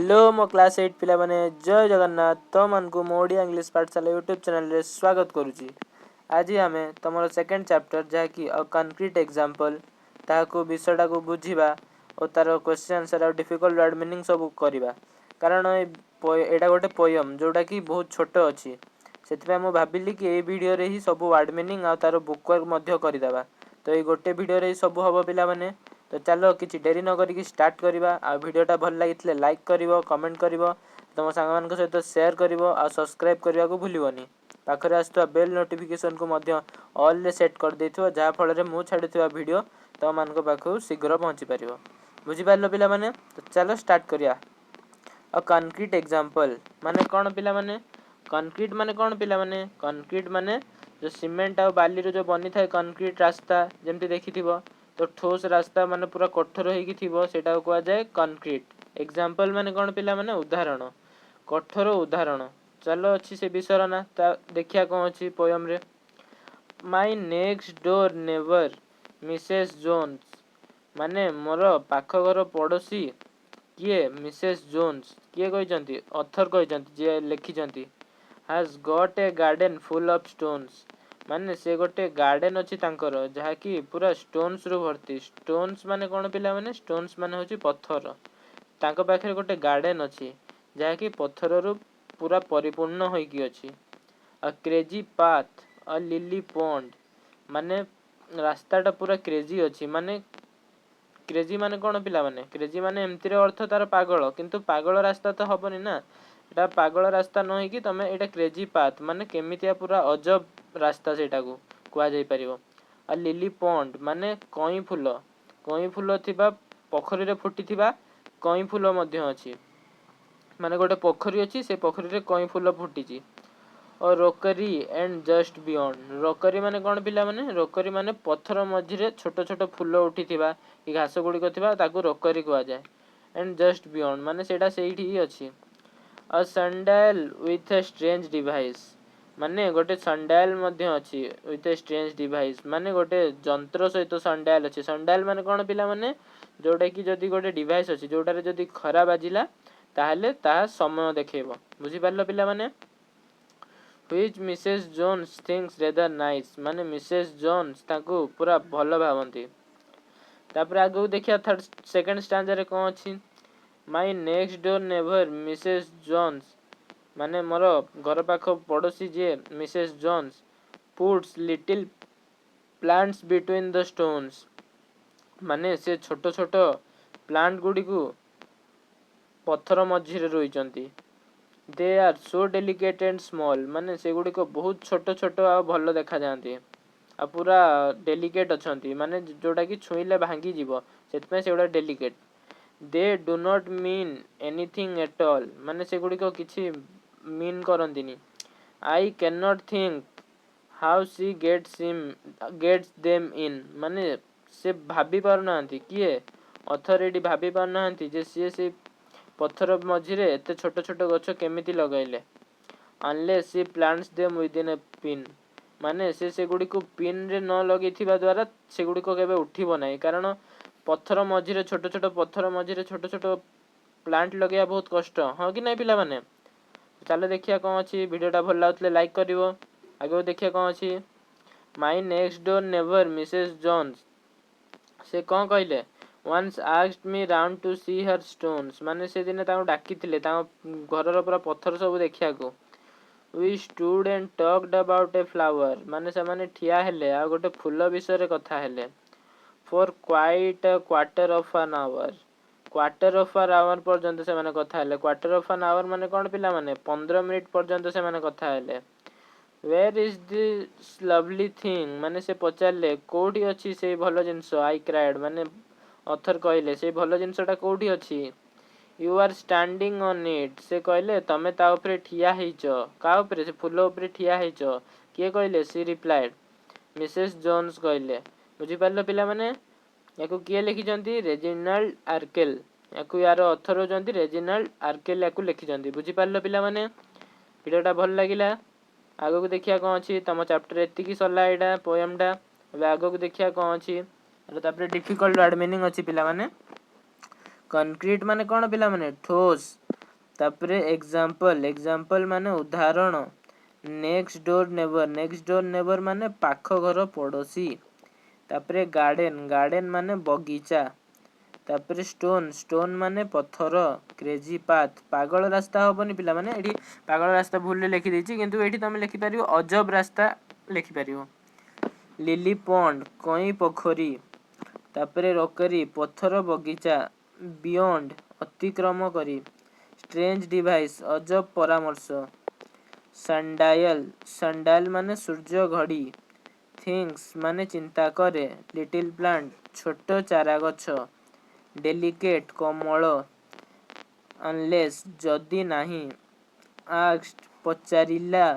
Hello मो class 8 पिला माने जय जगन्नाथ तो मन को मो ओडिया इंग्लिश पाठशाला यूट्यूब चैनल रे स्वागत करूची। आज आमे तमरो सेकंड चैप्टर जहा कि अ कंक्रीट एग्जांपल ताको विषयटा को बुझीबा और तार क्वेश्चन आंसर और डिफिकल्ट वर्ड मीनिंग सब करबा। कारण एटा गोटे पोयम जोटा कि बहुत छोट अछि, सेति मु भाबिली कि ए वीडियो रे ही सब वर्ड मीनिंग आ तार बुकवर्क मध्य करदेबा। तो ए गोटे वीडियो रे सब हबो पिला माने। तो चलो किछि देरी न करिकि स्टार्ट करबा। आ वीडियोटा भल लागितले लाइक करिवो, कमेंट करिवो, तुम सांग मान सहित शेयर करिवो आ सब्सक्राइब करबा को भूलिवोनी। पाखरे आस्तुवा बेल नोटिफिकेशन को मध्य ऑल रे सेट कर देथिवो, जहा फल रे मु छाडिथिबा वीडियो तुम मान को पाखु शीघ्र पहुंची परिवो। बुझि पारलो पिला माने? तो चलो स्टार्ट करिया। अ कंक्रीट एग्जांपल माने कोन पिला माने? कंक्रीट माने कोन पिला माने? कंक्रीट माने जो सीमेंट आ बाली रो जो बनी थाए कंक्रीट रास्ता जेमति देखिथिबो। तो ठोस रास्ता माने पूरा कठोर होई थिबो, सेटा को कहवा जाय कंक्रीट। एग्जांपल माने कोन पिला माने? उदाहरण, कठोर उदाहरण। चलो अछि से विषय ना देखिया कोन अछि पोयम रे। My next door neighbour Mrs Jones माने मोर पाख घर पड़ोसी किए? मिसेस जोन्स किए कहिचंती? ऑथर कहिचंती जे लिखिचंती। Has got a garden full of stones माने से गोटे गार्डन अछि तांकर जहा कि पूरा स्टोन्स रो भर्ती। स्टोन्स माने कोन पिला माने? स्टोन्स माने होची पत्थर। तांको पाखरे गोटे गार्डन अछि जहा कि पत्थर रो पूरा परिपूर्ण होई कि अछि। A crazy path a lily pond माने रास्ताटा पूरा क्रेजी अछि। माने क्रेजी माने कोन पिला माने? क्रेजी माने एमति रे अर्थ तार पागल, किंतु पागल रास्ता तो हबनी ना। एटा पागल रास्ता नहि कि तमे एटा क्रेजी पाथ माने केमितिया पूरा अजब रास्ता सेटा को कुआ जाई परिबो। आ लिली पॉन्ड माने कई फूल थिबा पोखरी रे फुटी थिबा कई फूल मध्य अछि। माने गोटे पोखरी अछि, से पोखरी रे कई फूल फुटीची। और रोकरी एंड जस्ट बियॉन्ड रोकरी माने कोन पिला माने? रोकरी माने पत्थर मझिरे छोट छोट फूल उठीथिबा कि घास गुडी थिबा ताकू रोकरी कुआ जाय। एंड जस्ट बियॉन्ड माने सेटा सेठी ही अछि। A sandal with a strange device माने गोटे सैंडल मध्य अछि विथ ए स्ट्रेंज डिवाइस माने गोटे जंत्र सहित सैंडल अछि। सैंडल माने कोन पिला माने? जोटा कि जदी गोटे डिवाइस अछि जोटा रे जदी खरा बाजिला ताहले ता समय देखेबो। बुझि पारलो पिला माने? Which Mrs Jones thinks rather nice माने मिसेस जोन्स ताकू पूरा भलो भावंती। तापर आगु देखिया थर्ड सेकंड स्टैंजा रे कोन अछि? My next door neighbour Mrs Jones माने मोर घर पाख पड़ोसी जे Mrs Jones puts little plants between the stones माने से छोट छोट प्लांट गुडी को पत्थर मझिरे रोइचंती। They are so delicate and small माने से गुडी को बहुत छोट छोट आ भलो देखा जांती। आ पूरा डेलिकेट अछंती माने जोटा कि छुईले भांगी जीवो, सेतपे सेउडा delicate. They do not mean anything at all माने से गुडी को किछि मीन करंतीनी। I can not think how she gets them in माने से भाबी पार नांती किए? अथॉरिटी भाबी पार नांती जे से पत्थर मझिरे एते छोट छोट गछ केमिति लगाइले। Unless she plants them within A pin माने से गुडी को पिन रे न लगेथिबा द्वारा से गुडी को केबे उठिबो नाही। कारण पत्थर मझिरे छोट छोट पत्थर मझिरे छोट छोट प्लांट लगेया बहुत कष्ट, हां कि नाही पिला माने? चलो देखिया कोन अछि। वीडियोटा भल लागतले लाइक करिवो। आगो देखिया कोन अछि। My next door neighbour Mrs Jones से कोन कहले? once asked me round to see her stones माने से दिने ताको डाकिथिले ताको घरर पूरा पत्थर सब देखिया को। we stood and talked about a flower माने से माने ठिया हेले आ गोटे फूल विषय रे कथा हेले for quite a quarter of an hour quarter of an hour पर्यंत से माने कथा हेले। क्वार्टर ऑफ एन आवर माने कोन पिला माने? 15 मिनिट पर्यंत से माने कथा हेले। Where is this lovely thing माने से पचारले कोठी अछि से भलो जिंस। आई क्राइड माने ऑथर कहले से भलो जिंसटा कोठी अछि। You are standing on it से कहले तमे ता ऊपर ठिया हेइचो। का ऊपर? से फूल ऊपर ठिया हेइचो। के कहले? सी रिप्लाइड मिसेस जोन्स कहले। बुझि पारलो पिला माने? याकू किए लिखिचंती? रेजिनाल्ड आर्केल। याकू यार ऑथर होचंती रेजिनाल्ड आर्केल याकू लिखिचंती। बुझि पारलो पिला माने? वीडियोटा भल लागिला। आगो को देखिया कोन अछि। तम चैप्टर एति की सरला एडा पोयमटा। अब आगो को देखिया कोन अछि। अरे तापर डिफिकल्ट वर्ड मीनिंग अछि पिला माने। कंक्रीट माने कोन पिला माने? ठोस। तापरे एग्जाम्पल एग्जाम्पल माने उदाहरण नेक्स्ट डोर नेबर माने पाख घर पड़ोसी तापरे गार्डन गार्डन माने बगीचा तापरे स्टोन माने पत्थर क्रेजी पाथ पागल रास्ता हबनी पिला माने एठी पागल रास्ता भूल लिखि देछि किंतु एठी तुम लिखि परियो अजब रास्ता लिखि परियो लिली पॉन्ड कई पोखरी तापरे रॉकरी पत्थर बगीचा बियॉन्ड अतिक्रम करी स्ट्रेंज डिवाइस अजब परामर्श संडायल माने सूर्य घड़ी थिंग्स माने चिंता करे लिटिल प्लांट छोट चारा गछ डेलिकेट कोमल अनलेस जदि नाही आस्क्ड पचारिला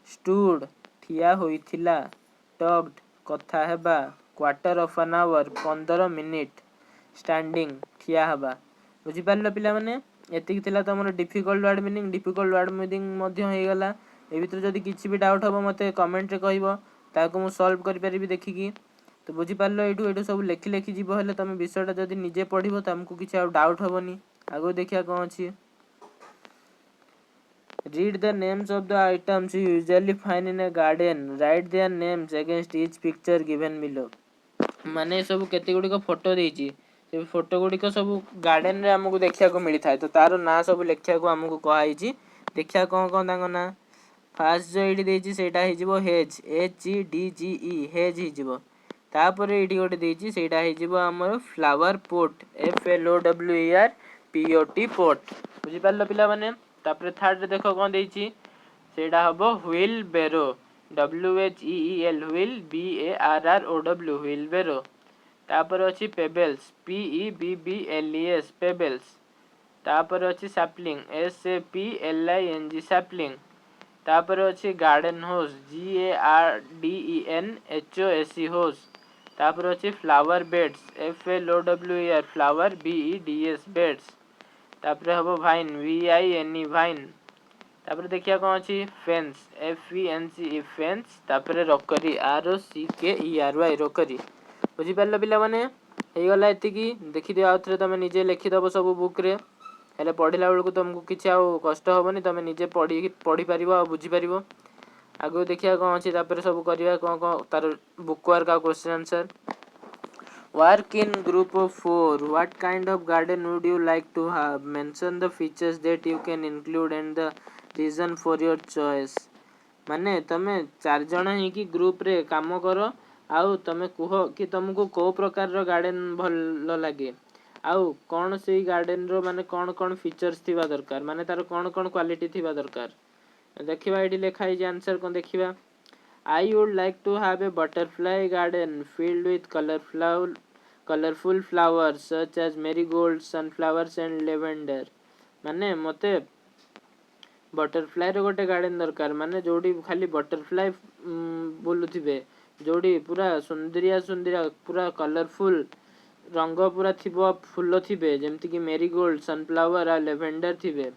स्टूड ठिया होइथिला टॉक्ड कथा हेबा quarter of an hour 15 minute standing ठिया हेबा बुझी पारलो पिला माने एतिक थिला तमरो डिफिकल्ट वर्ड मीनिंग मध्य हो गला ए भीतर जदि किछि भी डाउट हबो मते कमेंट रे कहबो ताको मु सॉल्व करि परिबी देखिकी तो बुझी पारलो एठू सब लेखि लेखि जीवो हेले तमे विषयटा जदि निजे पढिबो तमको किछि आ डाउट हबोनी आगो देखिया कोन अछि Read the names of the items you usually find in a garden. Write their names against each picture given below. माने सब केते गुडी को फोटो देछि से फोटो गुडी को सब गार्डन रे हमकु देखिया को मिली थाए तो तारो ना सब लेखिया को हमकु कहाई छि देखिया कोन कोन तांगो ना फर्स्ट जो एडी देछि सेटा हे जिवो hedge H E D G E hedge ही जिवो तापर एडी गोटे देछि सेटा हे जिवो हमर flower pot F L O W E R P O T pot बुझी पारलो पिला माने तापर थर्ड रे देखो कोन देछि सेटा हबो wheelbarrow W H E E L wheel B A R R O W wheelbarrow तापर अछि pebbles P E B B L E S pebbles तापर अछि sapling S A P L I N G sapling तापर अछि garden hose G A R D E N H O S E hose तापर अछि flower beds F L O W E R flower B E D S beds तापर हबो vine V I N E vine तापर देखिया कोन अछि fence F E N C E fence तापर rockery R O C K E R Y rockery बुझी पारलो पिला माने हे गला एतिकी देखि दियो आउथरे तमे निजे लिखि दबो सब बुक रे हेले पढिला बेलकु तुमको किछि आ कष्ट होबनी तमे निजे पढि परिबो आ बुझी परिबो आगो देखिया कोन अछि तापर सब करिया कोन तार बुक वर्क आ question answer work in group of 4 what kind of garden would you like to have mention the features that you can include and the reason for your choice माने तमे 4 जण ही कि ग्रुप रे काम करो आउ तमे कुहो कि तुमको को प्रकार रो गार्डन भल लागे आउ कौन से गार्डन रो माने कौन कौन फीचर्स थिबा दरकार माने तार कौन कौन क्वालिटी थिबा दरकार देखिबा एडी लिखा है जे आंसर कोन देखिबा I would like to have a butterfly garden filled with colorful flowers such as marigolds sunflowers and lavender माने मते बटरफ्लाई रो गोटे गार्डन दरकार माने जोडी खाली बटरफ्लाई बोलुथिबे जोडी पूरा सुंदरिया पूरा कलरफुल रंग पूरा थिबो फूल थिबे जेमति कि मेरीगोल्ड सनफ्लावर आ लेवेंडर थिबे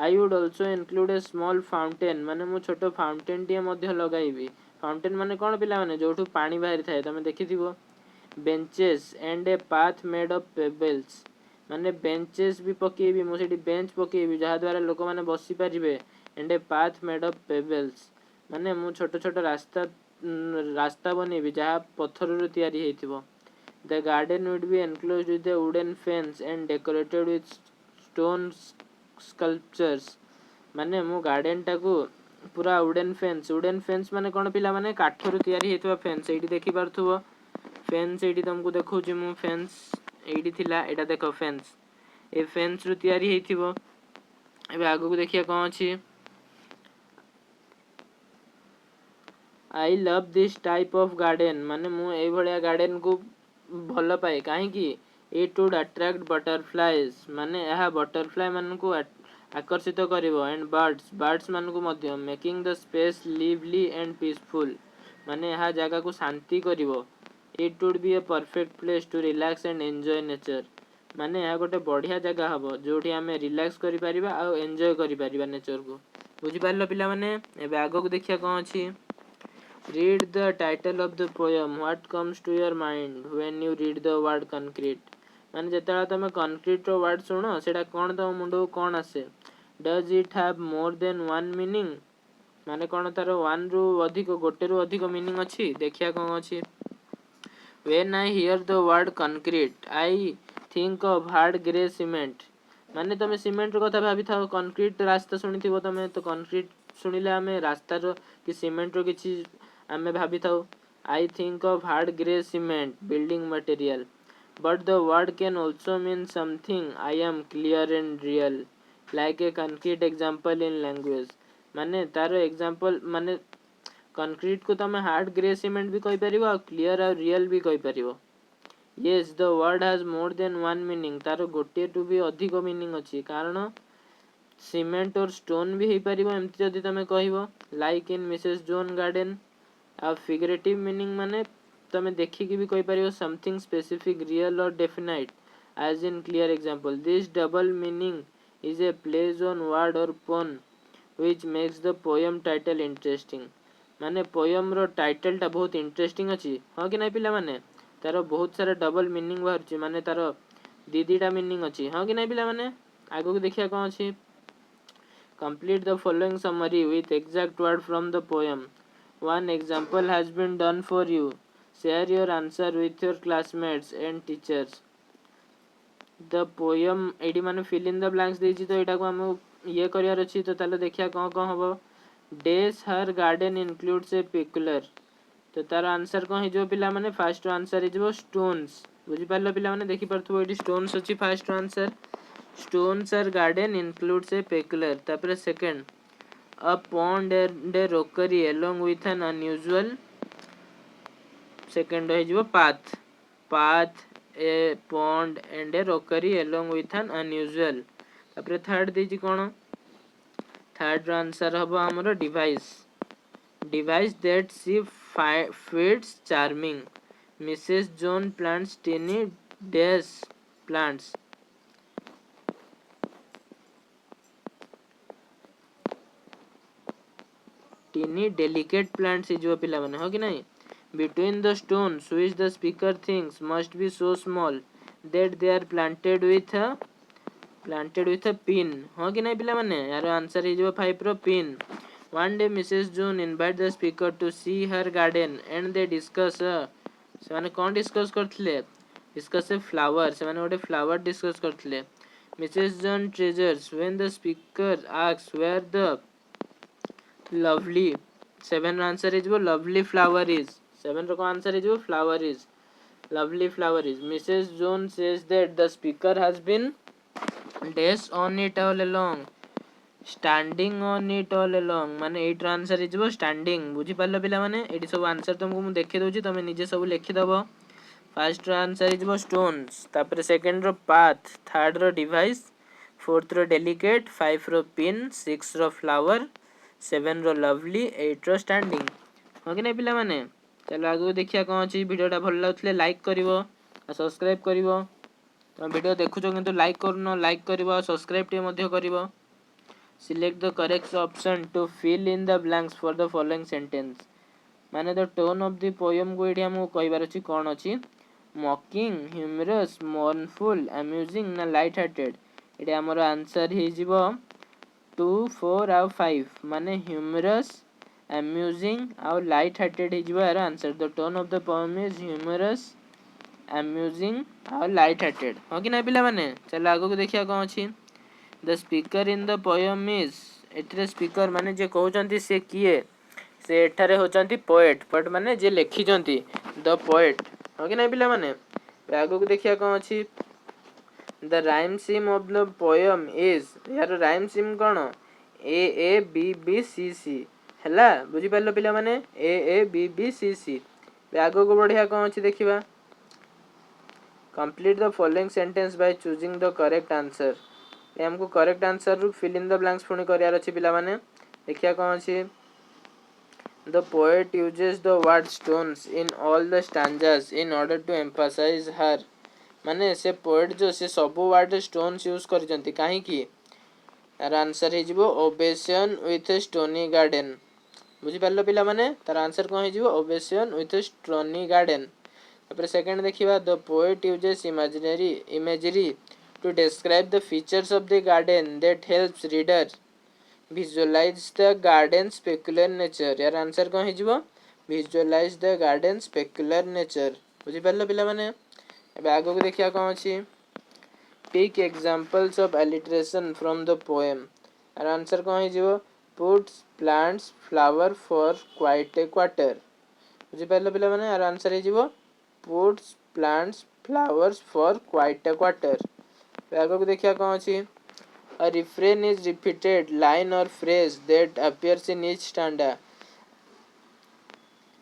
I would also include a small fountain माने मु छोटो फाउंटेन टिए मध्य लगाइबी फाउंटेन माने कोन पिला माने जोठु पानी बाहरी थाए तमे देखिथिबो benches and a path made of pebbles माने बेंचेस भी पकेबी मु सेठी बेंच पकेबी जहा द्वारा लोक माने बसी परिबे and a path made of pebbles माने मु छोटो छोटो रास्ता बनेबी जहा पत्थर रो तयारी हेतिबो The garden would be enclosed with a wooden fence and decorated with stone sculptures माने मु गार्डन टाकू पूरा वुडन फेंस माने कोन पिला माने काठरो तयारी हेतबा फेंस एडी देखि परथुबो फेंस एडी तुमको देखौची मु फेंस एडी थिला एटा देखो फेंस ए फेंस रु तयारी हेतिबो एबे आगु को देखिया कोन अछि I love this type of garden माने मु ए भलिया गार्डन को भल पाए काहे कि इट वुड अट्रैक्ट बटरफ्लाइज माने यह बटरफ्लाई मन को आकर्षित करिवो एंड बर्ड्स मन को मध्य making the space lively and peaceful माने यह जगह को शांति करिवो it would be a perfect place to relax and enjoy nature माने यह गोटे बढ़िया जगह हबो जोठी हमें रिलैक्स करि परिबा आ एन्जॉय करि परिबा नेचर को बुझि पारलो पिला माने एबे आगो को देखिया कोन अछि Read the title of the poem. What comes to your mind when you read the word concrete? माने जेतला तमे concrete रो वर्ड सुनो सेटा कोन त मुंडो कोन आसे does it have more than one meaning माने कौन तार वन रु अधिक गोटे रु अधिक मीनिंग अच्छी देखिया कौन अच्छी when I hear the word concrete I think of hard grey cement माने तुम सीमेंट कथा भाभी था कंक्रीट रास्ता शुणी थी तुम तो कंक्रीट शुणिले आम रास्तार कि सीमेंट किसी आम भाभी था I think of hard grey cement building material but the word can also mean something I am clear and real like a concrete example in language माने तार एग्जाम्पल माने कंक्रीट को तुम हार्ड ग्रे सीमेंट भी कही पारिबो और clear और real भी कही पारिबो yes the word has more than one meaning तार गोटे टू भी अधिक मीनिंग अच्छी कारण सीमेंट और स्टोन भी हो पार एमती जदि तुम कह like in Mrs Jones garden आ फिगरेटिव मीनिंग माने तुम देखिकी भी कहीपर something specific real or definite as in clear example this double meaning is a play on word or pun which makes the poem title interesting माने poem रो title टा बहुत इंटरेस्टिंग अच्छी हाँ कि नहीं पिला माने तार बहुत सारा डबल मीनिंग बाहर माने तार दीटा मीनिंग अच्छी हाँ कि नहीं पिला माने आगो को देखिया कौन अच्छी complete the following summary with exact word from the poem one example has been done for you share your answer with your classmates and teachers the poem एडी माने fill in the blanks देछि तो एटा को हम ये करियार अछि तो ताले देखिया कौन कौन हबो days her garden includes a peculiar तो तार आंसर कौन है जो पिला माने फर्स्ट आंसर है जो stones बुझि पारलो पिला माने देखि परथबो एडी stones अछि first answer stones her garden includes a peculiar तापर second a pond and a rockery along with an unusual second है path a pond and a rockery along with an unusual तापर third देजी कोन third answer हबो हमरो device that she feeds charming Mrs. John plants tiny dash plants tiny delicate plants जो पिला माने हो कि नहीं between the stones which the speaker thinks must be so small that they are planted with a pin हो कि नहीं पिला माने यार आंसर है जो 5 रो पिन one day Mrs Jones invite the speaker to see her garden and they discuss से माने कोन डिस्कस करथले डिस्कस ए फ्लावर से माने गोटे फ्लावर डिस्कस करथले Mrs Jones treasures when the speaker asks where the lovely 7 answer is वो lovely flower is 7 रो answer is वो flower is lovely flower is Mrs. Jones says that the speaker has been dash on it all along standing on it all along माने 8 answer is वो standing बुझी पारलो पिला माने AD सब answer तुमको मु देखि दोची तमे निजे सब लिखि दबो फर्स्ट आंसर इज वो स्टोन्स तापर second row path third row device fourth row delicate 5 रो pin 6 row flower 7 row lovely 8 row standing हो कि नहीं पिला माने चलो आगो देखिया कौन अछि वीडियोटा भल लागुतले लाइक करिवो आ सब्सक्राइब करिवो तो वीडियो देखुछो किंतु लाइक करनो लाइक करिवो आ सब्सक्राइब टे मध्ये करिवो select the correct option to fill in the blanks for the following sentence माने the tone of the poem को एठी हम कहिबार अछि कोन अछि मॉकिंग ह्यूमरस मोर्नफुल अम्यूजिंग ना लाइट हार्टेड एठी हमर आंसर हे जिवो 2 4 और 5 माने ह्यूमरस अम्यूजिंग और लाइट हार्टेड हे जिवो यार answer the tone of the poem is humorous amusing और लाइट हार्टेड हो कि ना पिला माने चलो आगो को देखिया कोन अछि the speaker in the poem is एथरे स्पीकर माने जे कहउचंती से किए से एठारे होचंती पोएट बट माने जे लेखि जंती द पोएट हो कि ना पिला माने आगो को देखिया कोन अछि The rhyme scheme of the poem is यार rhyme scheme कौन A A B B C C हैला बुझी पारलो पिला माने A A B B C C आगो को बढ़िया कौन अछि देखिबा complete the following sentence by choosing the correct answer ये हमको करेक्ट आंसर रु fill in the blanks पुणी करियार अछि पिला माने देखिया कौन अछि The poet uses the word stones in all the stanzas in order to emphasize her माने से पोएट जो से सब वर्ड स्टोन्स यूज करजंती काहे की यार आंसर हे जिवो ओबेशन विथ स्टोनी गार्डन बुझी पारलो पिला माने तार आंसर कोन हे जिवो ओबेशन विथ स्टोनी गार्डन तापर सेकंड देखिबा the poet uses imaginary imagery to describe the features of the garden that helps reader visualize the garden's peculiar nature. यार आंसर कौन है? Visualize the garden's peculiar nature. बुझिपार पिला माने एबे आगो को देखिया कौन अछि? Pick examples of alliteration from the poem. यार आंसर कौन है? Puts plants flower for quite a quarter. बुझिपार पिला माने यार आंसर है puts plants flowers for quite a quarter. आगो को देखिया कौन अछि? A refrain is repeated line or phrase that appears in each stanza.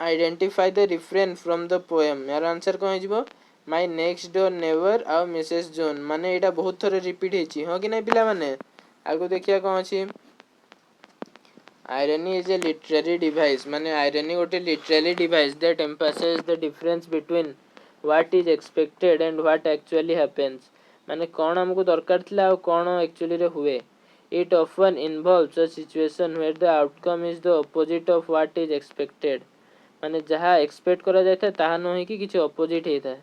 Identify the refrain from the poem. यार आंसर कौन है? My next door neighbor और Mrs. John. माने एटा बहुत थोड़े रिपीट हेची हो कि नहीं पिला माने? आगो देखिया कौन अछि? Irony is a literary device. माने irony गोटे literary device that emphasizes the difference between what is expected and what actually happens. माने कौन हमको दरकार थिला और कौन एक्चुअली रे हुए. It often involves a situation where the outcome is the opposite of what is expected. माने जहाँ एक्सपेक्ट करा जाता है ताहा नहीं कि किसी opposite ही था.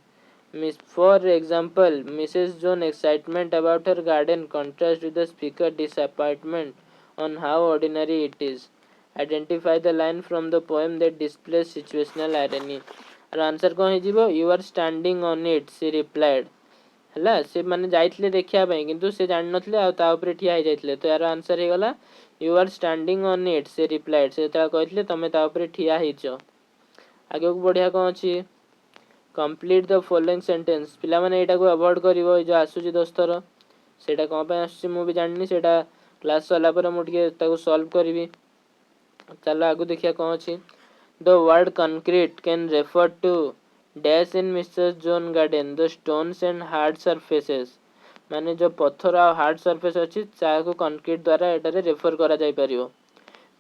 For example, Mrs. Jones' excitement about her garden contrasts with the speaker's disappointment on how ordinary it is. Identify the line from the poem that displays situational irony. और आंसर कौन है? You are standing on it, she replied. ହେଲା ସେ ମାନେ ଯାଇଥିଲେ ଦେଖିବା ପାଇଁ କିନ୍ତୁ ସେ ଜାଣିନଥିଲେ ଆଉ ତା ଉପରେ ଠିଆ ହେଇଯାଇଥିଲେ ତ यार आंसर ହେଇଗଲା you are standing on it ସେ replied ସେ ତା କହିଥିଲେ ତମେ ତା ଉପରେ ଠିଆ ହେଇଛ ଆଗକୁ ବଢିଆ କଣ ଅଛି complete the following sentence ପିଲା ମାନେ ଏଟାକୁ अवॉइड करिवो ए जो आସୁଛି 10 थर सेटा कोन पे आସୁଛି मु भी जाननी सेटा क्लास सला पर मु टिके ताको सॉल्व करबी चलो आगु देखिया कोन अछि the word concrete can refer to dash in Mrs. Jones garden the stones and hard surfaces माने जो पत्थर आ हार्ड सरफेस अछि चाको कंक्रीट द्वारा एटारे रेफर करा जाय परियो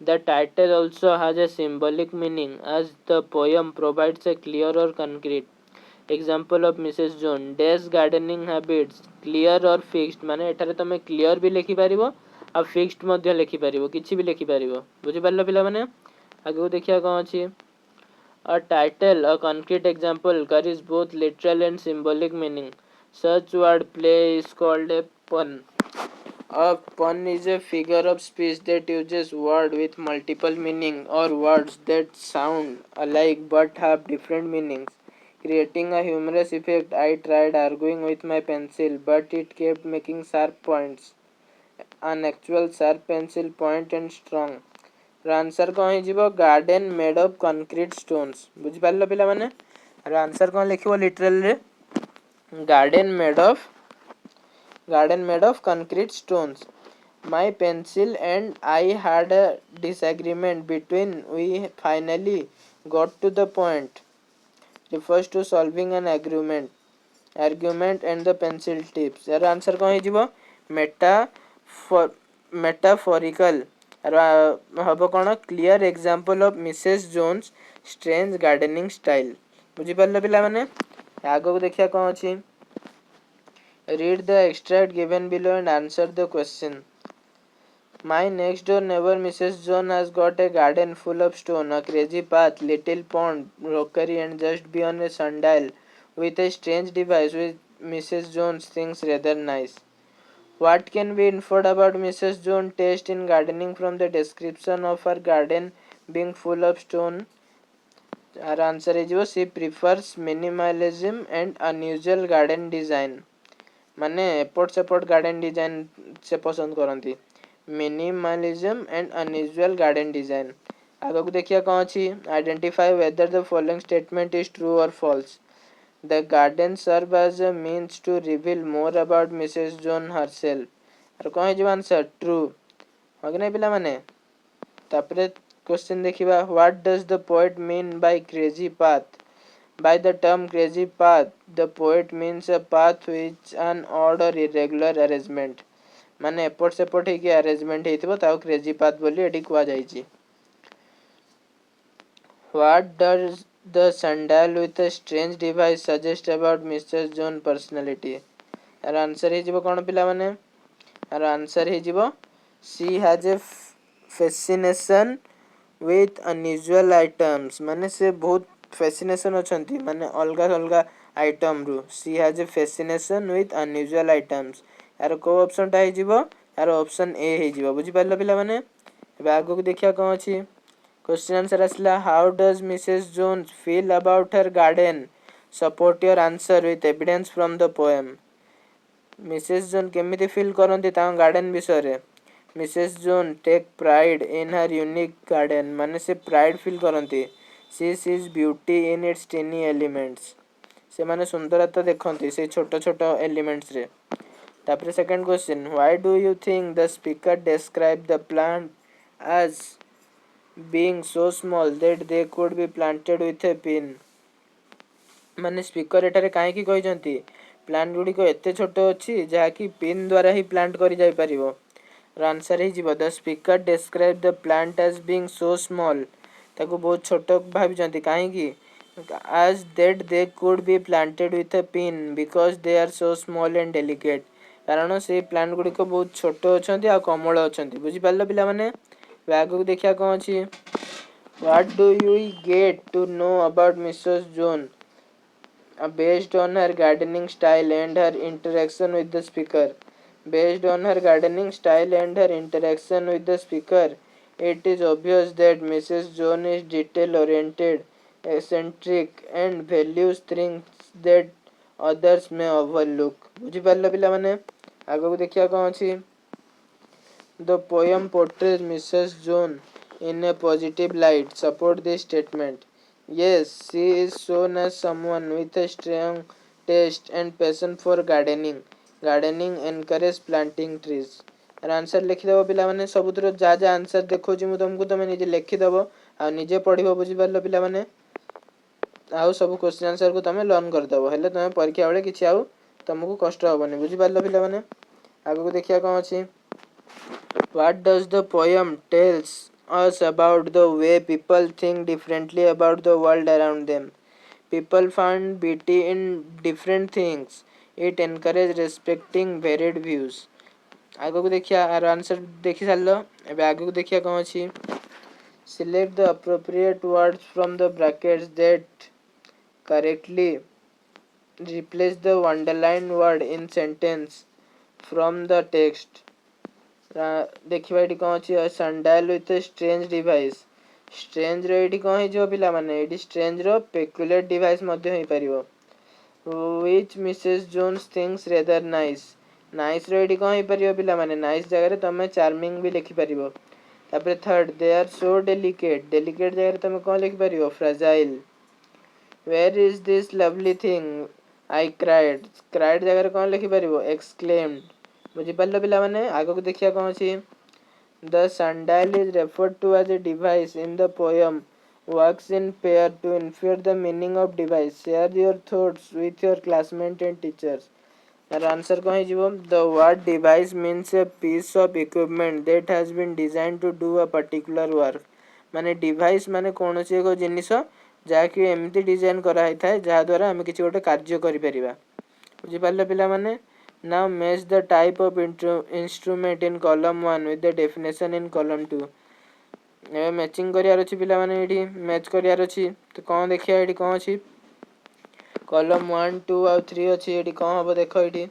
the title also has a symbolic meaning as the poem provides a clear or concrete example of Mrs. Jones dash gardening habits clear or fixed माने एटारे तमे क्लियर भी लिखि परिबो आ फिक्स्ड मध्ये लिखि परिबो किछि भी लिखि परिबो बुझि पारलो पिला माने आगु देखिया कोन अछि A title, a concrete example, carries both literal and symbolic meaning. Such word play is called a pun. A pun is a figure of speech that uses words with multiple meaning or words that sound alike but have different meanings. Creating a humorous effect, I tried arguing with my pencil, but it kept making sharp points. An actual sharp pencil point and strong. Answer कौन है garden made of concrete stones बुझी पारलो पिला माने answer कौन लिखिबो literal रे garden made of concrete stones my pencil and I had a disagreement between we finally got to the point refers to solving an argument and the pencil tips यार answer कौन है metaphorical हम कौन clear example of Mrs Jones strange gardening style बुझी पारलो पिला माने आगो को देखिया कौन अछि read the extract given below and answer the question My next door neighbor Mrs. Jones has got a garden full of stone, a crazy path, little pond, rockery and just beyond a sundial with a strange device which Mrs. Jones thinks rather nice. What can be inferred about Mrs. Jones' taste in gardening from the description of her garden being full of stone? Our answer is she prefers minimalism and unusual garden design. माने एपट सेपट garden design से पसंद करती minimalism and unusual garden design आगो को देखिया कौन अछि identify whether the following statement is true or false the garden serve as a means to reveal more about Mrs. Jones herself और कौन है आंसर true हो कि नहीं पिला माने तापरे क्वेश्चन देखिबा what does the poet mean by crazy path by the term crazy path the poet means a path which an odd or irregular arrangement माने एपट सेपट हे कि अरेंजमेंट हेतिबो ताऊ क्रेजी पाथ बोली एडी कुआ जाईची what does the sandal with a strange device suggest about Mrs Jones personality आर answer हे जिवो कोन पिला माने आर आंसर हे जिवो she has a fascination with unusual items माने से बहुत fascination ଅଛନ୍ତି ମାନେ ଅଲଗା ଅଲଗା आइटम रू she has a fascination with unusual items यार को ऑप्शन टा हे जिवो यार ऑप्शन ए हे जिवो बुझी पारलो पिला माने एबे आगो को देखिया कोन अछि क्वेश्चन आंसर असला how does Mrs Jones feel about her garden support your answer with evidence from the poem Mrs Jones केमिति फील करंती ता गार्डन विषय रे Mrs Jones take pride in her unique garden माने से प्राइड फील करंती she sees beauty in its tiny elements से माने सुंदरता देखंती से छोट छोट एलिमेंट्स रे तापर second question why do you think the speaker describe the plant as being so small that they could be planted with a pin माने speaker एटारे काहे की कहि जंती प्लांट गुडी को एते छोट अछि जहा की पिन द्वारा ही प्लांट करि जाय परिबो आंसर ही जीवो the speaker describe the plant as being so small ताको बहुत छोट भाबी जंती काहे की as that they could be planted with a pin because they are so small and delicate कारण से प्लांट गुडी को बहुत छोट अछंती आ कोमल अछंती बुझी पारलो पिला माने आगु को देखिया कोन अछि what do you get to know about Mrs Jone based on her gardening style and her interaction with the speaker based on her gardening style and her interaction with the speaker it is obvious that Mrs. Jones is detail oriented eccentric and values things that others may overlook बुझी पारलो पिला माने आगो को देखिया कोन अछि The poem portrays Mrs. Jones in a positive light. Support this statement. Yes, she is shown as someone with a strong taste and passion for gardening. Gardening encourages planting trees. Answer लिखिदेव पिला माने सबुतर जा जा answer देखोची मु तुमको तमे निजे लिखिदेव आ निजे पढिबो बुझी पारलो पिला माने आउ सब क्वेश्चन आंसर को तमे लर्न करदेबो हेले तमे परीक्षा बेले किछि आउ तुमको कष्ट होबनी बुझी पारलो पिला माने आगो को देखिया कोन अछि What does the poem tells us about the way people think differently about the world around them? People find beauty in different things. It encourages respecting varied views. आगो को देखिया आर आंसर देखि सारलो एबे आगो को देखिया कोन अछि Select the appropriate words from the brackets that correctly replace the underlined word in sentence from the text. देखिबा एटी कोन अछि sandal with strange device strange रो एटी कोन हे जो पिला माने एटी स्ट्रेंज रो पेक्युलर डिवाइस मध्ये होई परिबो which Mrs Jones thinks rather nice nice रो एटी कोन हे परिबो पिला माने नाइस जगह रे तमे चार्मिंग भी लिखि परिबो तापर third they are so delicate delicate जगह रे तमे कोन लिखि परिबो fragile where is this lovely thing I cried cried जगह रे कोन लिखि परिबो एक्सक्लेम्ड बुझी पारलो पिला माने आगो को देखिया कोन अछि the sandal is referred to as a device in the poem works in pair to infer the meaning of device share your thoughts with your classmate and teachers यार आंसर कोन हे जिवो the word device means a piece of equipment that has been designed to do a particular work माने device माने कोनोसी एको जिनिस जा कि एमिति डिजाइन करा है थाए जा द्वारा हम किछि गोटे कार्य करि परिबा बुझी पारलो पिला माने Now match the type of instrument in column 1 with the definition in column 2. ए मैचिंग करियार अछि पिला माने एठी मैच करियार अछि तो कोन देखिया एठी कोन अछि कॉलम 1 2 और 3 अछि एठी कोन हबो देखो एठी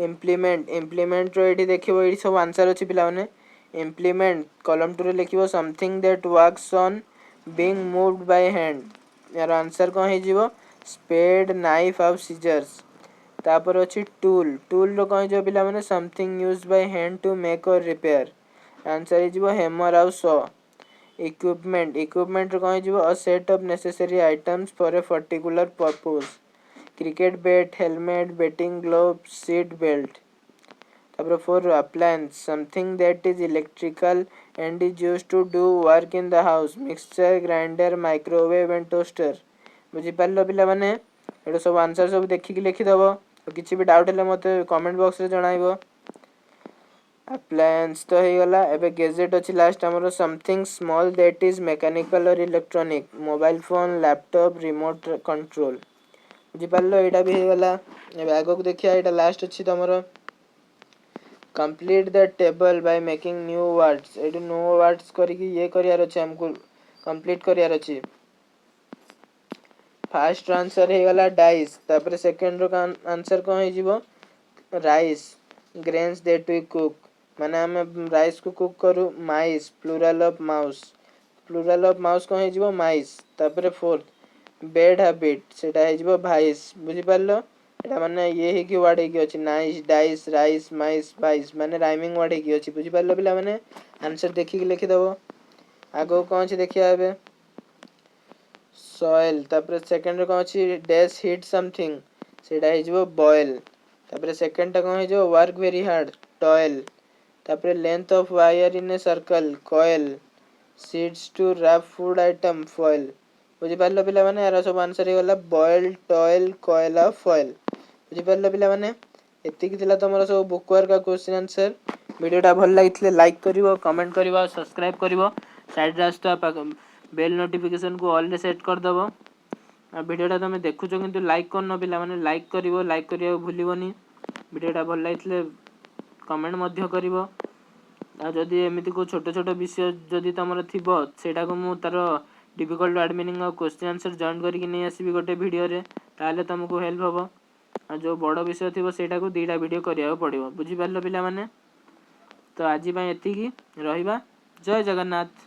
इम्प्लीमेंट रो एठी देखिबो एठी सब आंसर अछि पिला माने इम्प्लीमेंट कॉलम 2 रे लिखिबो something that works on being moved by hand यार आंसर कोन हे जिवो स्पेड नाइफ और सीजर्स तापर अछि टूल टूल रो कहि जो पिला माने something used by hand to make or repair answer is वो हैमर और सॉ इक्विपमेंट रो कहि जो a set of necessary items for a particular purpose cricket bat helmet batting glove seat belt तापर for appliance something that is electrical and is used to do work in the house mixer grinder microwave and toaster बुझी पारलो पिला माने एडो सब answer सब देखि कि लिखि दबो किछि भी डाउट हेले मते कमेंट बॉक्स रे जणाइबो अप्लायंस तो हे गला एबे गैजेट अछि लास्ट हमरो something small that is mechanical or electronic mobile phone laptop remote control बुझी पारलो एटा भी हे गला एबे आगो को देखिया एटा लास्ट अछि तमरो complete the table by making new words एडो नो वर्ड्स करी कि ये करियार अछि हमको कंप्लीट करियार अछि फास्ट आंसर हे गला डाइस तापर सेकंड रो आंसर कोन हे जीवो rice grains that we cook माने हम राइस को कुक करू माइस प्लुरल ऑफ माउस कोन हे जीवो माइस तापर फोर्थ बैड हैबिट सेटा हे जीवो भाइस बुझि पारलो एटा माने ये हे कि वर्ड हे कि अछि नाइस डाइस राइस माइस भाइस माने राइमिंग वर्ड हे कि अछि बुझि पारलो पिला माने आंसर देखि के लिखि दबो आगो कोन अछि देखिया एबे सॉइल तापर सेकंड रो कोन अछि डैश हिट समथिंग सेटा हे जीवो बॉयल तापर सेकंड टा कोन हे जीवो वर्क वेरी हार्ड टॉयल तापर length of wire in a circle coil seeds to wrap food item foil बुझि पारलो पिला माने यार सब आंसर हे गला boil toil coil of foil बुझि पारलो पिला माने एति कि थिला तमरो सब बुक वर्क का क्वेश्चन आंसर वीडियोटा भल लागितले लाइक करिवो कमेंट करिवो सब्सक्राइब करिवो साइड रास्ता बेल नोटिफिकेशन को ऑल रे सेट कर दबो आ वीडियोटा तुम देखुछ किंतु लाइक करन पिला माने लाइक करिवो लाइक करिया भूलिबोनी वीडियोटा भल लागितले कमेंट मध्य करिवो आ जदि एमिति को छोट छोट विषय जदि तमरो थिबो सेटा को मु तार डिफिकल्ट वर्ड मीनिंग और क्वेश्चन आंसर जॉइन करके नहीं आसीबी गोटे वीडियो रे ताले तुमको हेल्प होबो आ जो बड़ विषय थिबो सेटा को दीटा वीडियो करिया पड़िबो बुझि पारलो पिला माने तो आज एति की रहिबा जय जगन्नाथ।